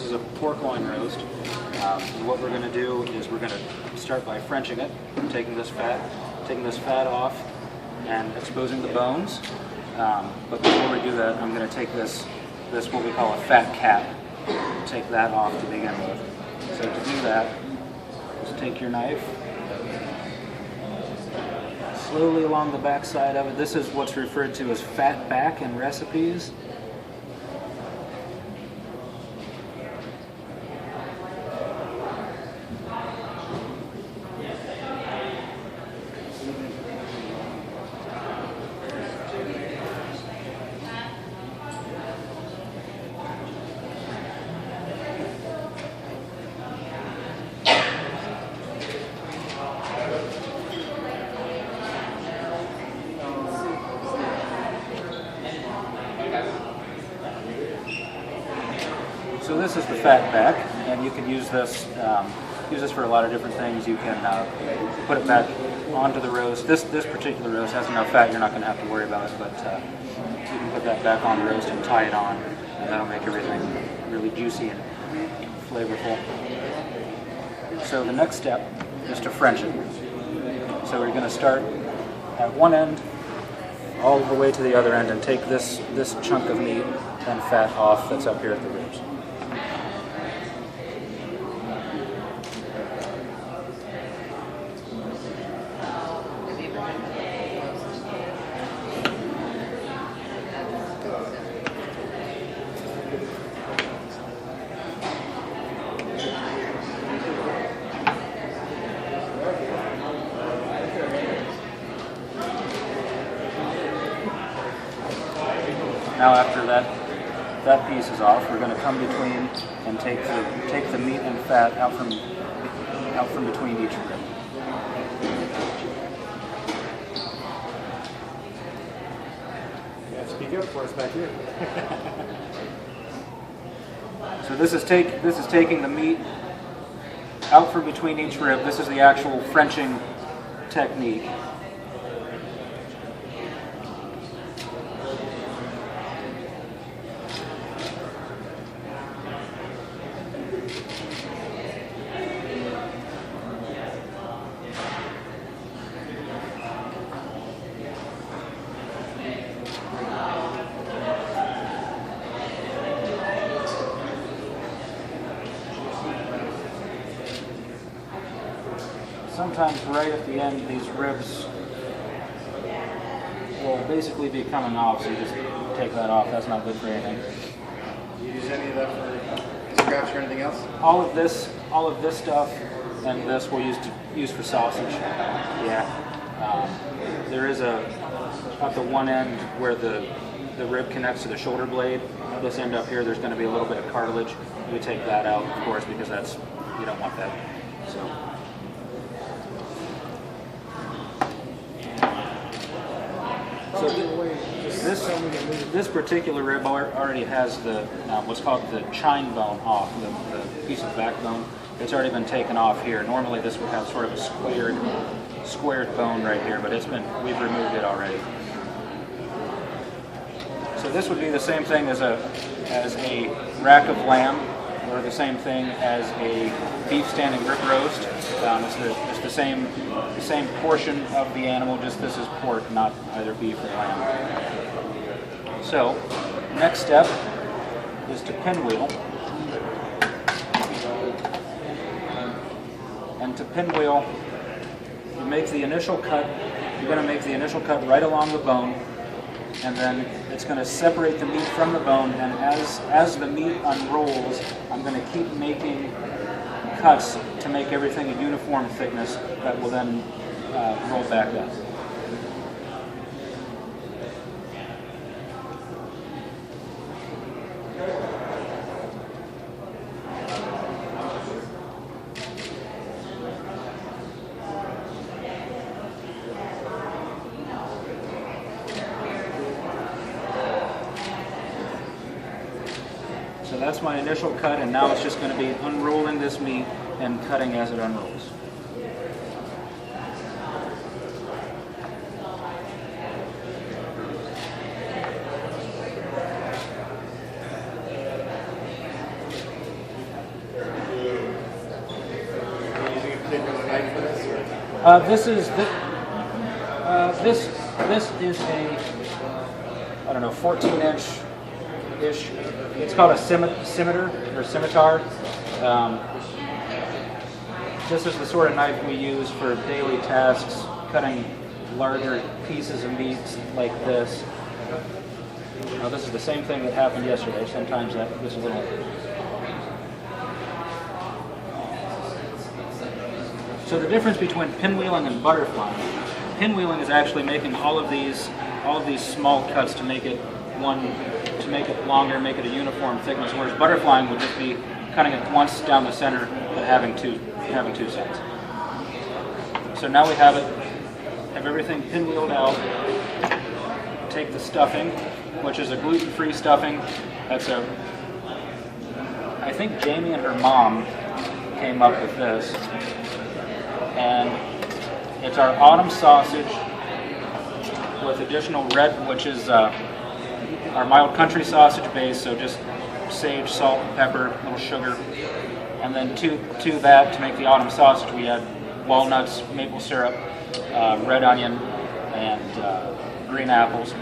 is a pork loin roast. What we're going to do is we're going to start by Frenching it, taking this fat off and exposing the bones. But before we do that, I'm going to take this what we call a fat cap, take that off to begin with. So to do that, just take your knife, slowly along the back side of it. This is what's referred to as fat back in recipes. So this is the fat back, and you can use this for a lot of different things. You can put it back onto the roast. This particular roast has enough fat, you're not going to have to worry about it, but you can put that back on the roast and tie it on, and that'll make everything really juicy and flavorful. So the next step is to French it. So we're going to start at one end all the way to the other end and take this chunk of meat and fat off that's up here at the ribs. Now after that piece is off, we're going to come between and take the meat and fat out from between each rib. Yeah, speak up for us back here. So this is taking the meat out from between each rib. This is the actual Frenching technique. Sometimes right at the end, these ribs will basically be coming off, so you just take that off. That's not good for anything. Do you use any of that for scraps or anything else? All of this stuff and this we'll use for sausage. Yeah. There is at the one end where the rib connects to the shoulder blade, this end up here, there's going to be a little bit of cartilage. We take that out, of course, because you don't want that. So this particular rib already has the what's called the chine bone off, the piece of backbone. It's already been taken off here. Normally this would have sort of a squared bone right here, but we've removed it already. So this would be the same thing as a rack of lamb, or the same thing as a beef standing rib roast. It's the same portion of the animal, just this is pork, not either beef or lamb. So, next step is to pinwheel. And to pinwheel, you make the initial cut. You're going to make the initial cut right along the bone, and then it's going to separate the meat from the bone, and as the meat unrolls, I'm going to keep making cuts to make everything a uniform thickness that will then roll back up. So that's my initial cut, and now it's just going to be unrolling this meat and cutting as it unrolls. This is a, I don't know, 14-inch-ish. It's called a scimitar or scimitar. This is the sort of knife we use for daily tasks, cutting larger pieces of meat like this. Now, this is the same thing that happened yesterday. Sometimes this little. So the difference between pinwheeling and butterflying. Pinwheeling is actually making all of these small cuts to make it longer, make it a uniform thickness. Whereas butterflying would just be cutting it once down the center, but having two sides. So now we have everything pinwheeled out. Take the stuffing, which is a gluten-free stuffing. I think Jamie and her mom came up with this. And it's our autumn sausage with additional red, which is our mild country sausage base, so just sage, salt, pepper, a little sugar. And then to that, to make the autumn sausage, we add walnuts, maple syrup, red onion, and green apples.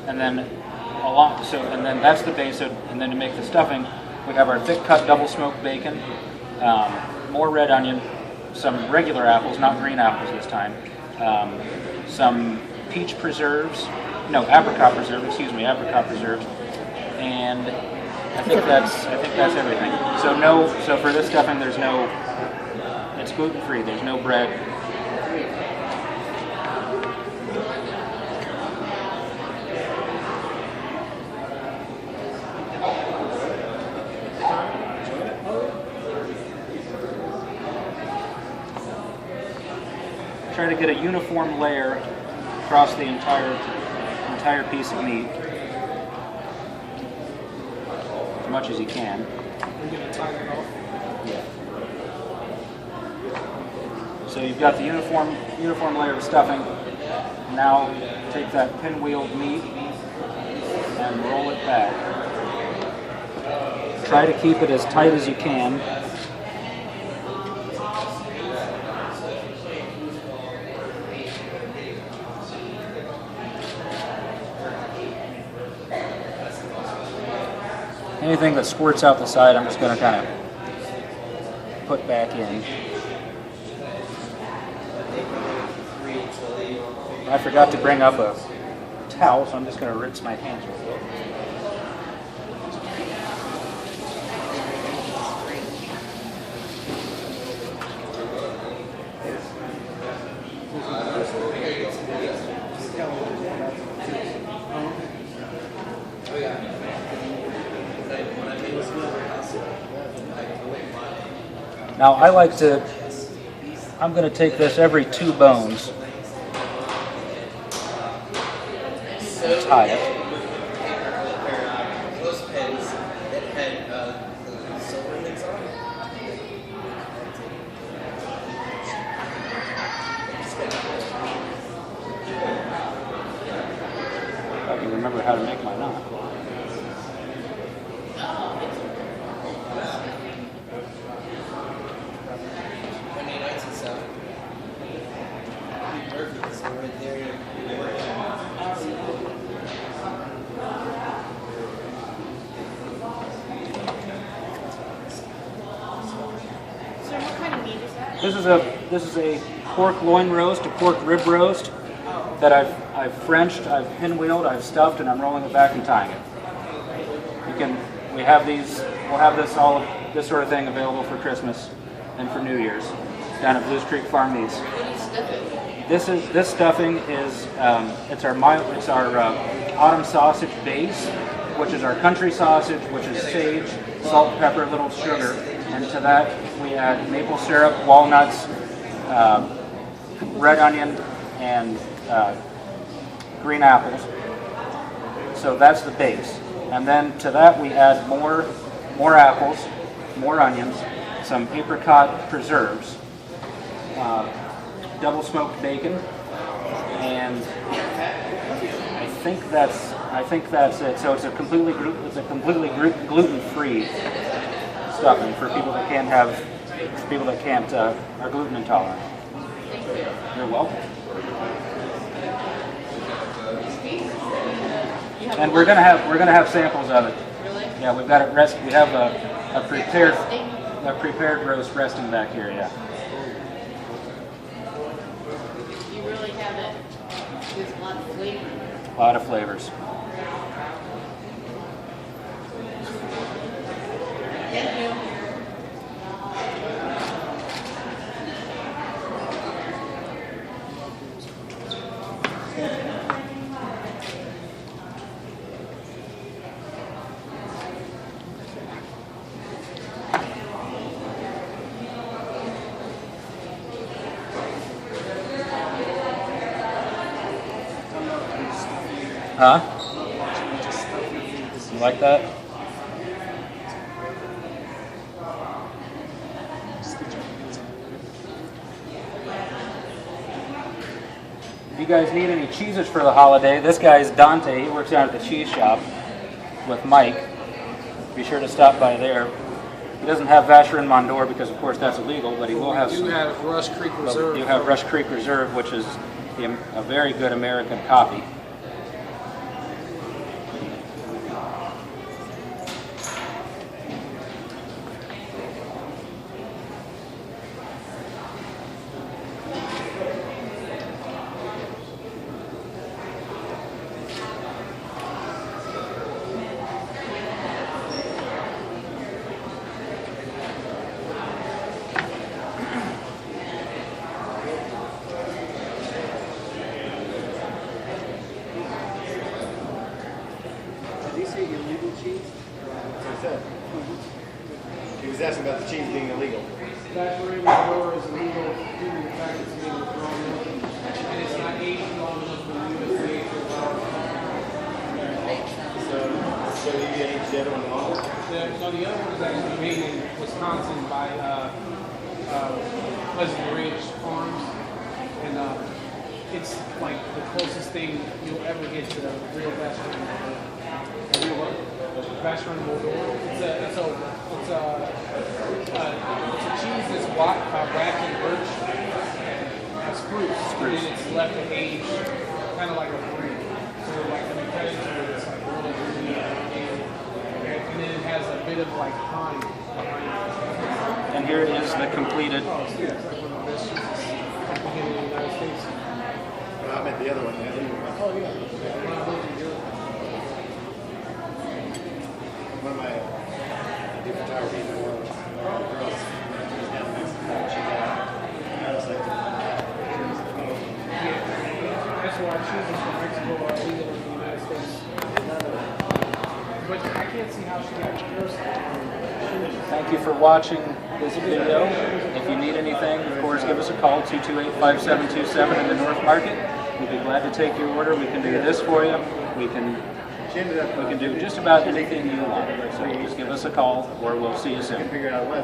And then that's the base. And then to make the stuffing, we have our thick cut double smoked bacon, more red onion, some regular apples, not green apples this time, some apricot preserves, and I think that's everything. So for this stuffing, it's gluten-free. There's no bread. Try to get a uniform layer across the entire piece of meat, as much as you can. We're going to tie it off. Yeah. So you've got the uniform layer of stuffing. Now take that pinwheeled meat and roll it back. Try to keep it as tight as you can. Anything that squirts out the side, I'm just going to kind of put back in. I forgot to bring up a towel, so I'm just going to rinse my hands with it. Now I'm going to take this every 2 bones and tie it. I can remember how to make my knot. This is a pork loin roast, a pork rib roast that I've Frenched, I've pinwheeled, I've stuffed, and I'm rolling it back and tying it. We'll have this sort of thing available for Christmas and for New Year's down at Bluescreek Farm Meats. This stuffing is it's our autumn sausage base, which is our country sausage, which is sage, salt, pepper, little sugar, and to that we add maple syrup, walnuts, red onion, and green apples. So that's the base, and then to that we add more apples, more onions, some apricot preserves, double smoked bacon, and I think that's it. So it's a completely gluten-free stuffing for people that are gluten intolerant. You're welcome. And we're gonna have samples of it. Really? Yeah, we've got it rest. We have a prepared roast resting back here. Yeah. You really have it. There's a lot of flavor. A lot of flavors. Thank you. Huh? You like that? If you guys need any cheeses for the holiday, this guy is Dante. He works out at the cheese shop with Mike. Be sure to stop by there. He doesn't have Vacherin Mondor because, of course, that's illegal, but he will have some. You have Rush Creek Reserve. You have Rush Creek Reserve, which is a very good American coffee. Did he say illegal cheese? That's what he said. He was asking about the cheese being illegal. Vacherin Mondor is illegal due to the fact it's made with raw milk, and it's not aged long enough for you to age it well. So you ate the other one longer? No, the other one is actually made in Wisconsin by Pleasant Ridge Farms, and it's like the closest thing you'll ever get to the real Vacherin Mondor. A real what? Vacherin Mondor. It's a cheese that's wrapped in birch, spruce, and then it's left to age, kind of like a brie. So like when you cut into it, it's like really green, and then it has a bit of like pine behind it. And here is the completed. Oh, so yeah, it's like one of the best cheeses you get in the United States. Well, I meant the other one. Oh yeah. When I lived in Europe. One of my different photography in the world. Girls, she's down in Mexico. She got, I was like, That's why cheeses from Mexico are illegal in the United States. But I can't see how she got parasite. Thank you for watching this video. If you need anything, of course, give us a call, 228-5727 in the North Market. We'd be glad to take your order. We can do this for you. We can do just about anything you want. So just give us a call, or we'll see you soon. figure out what.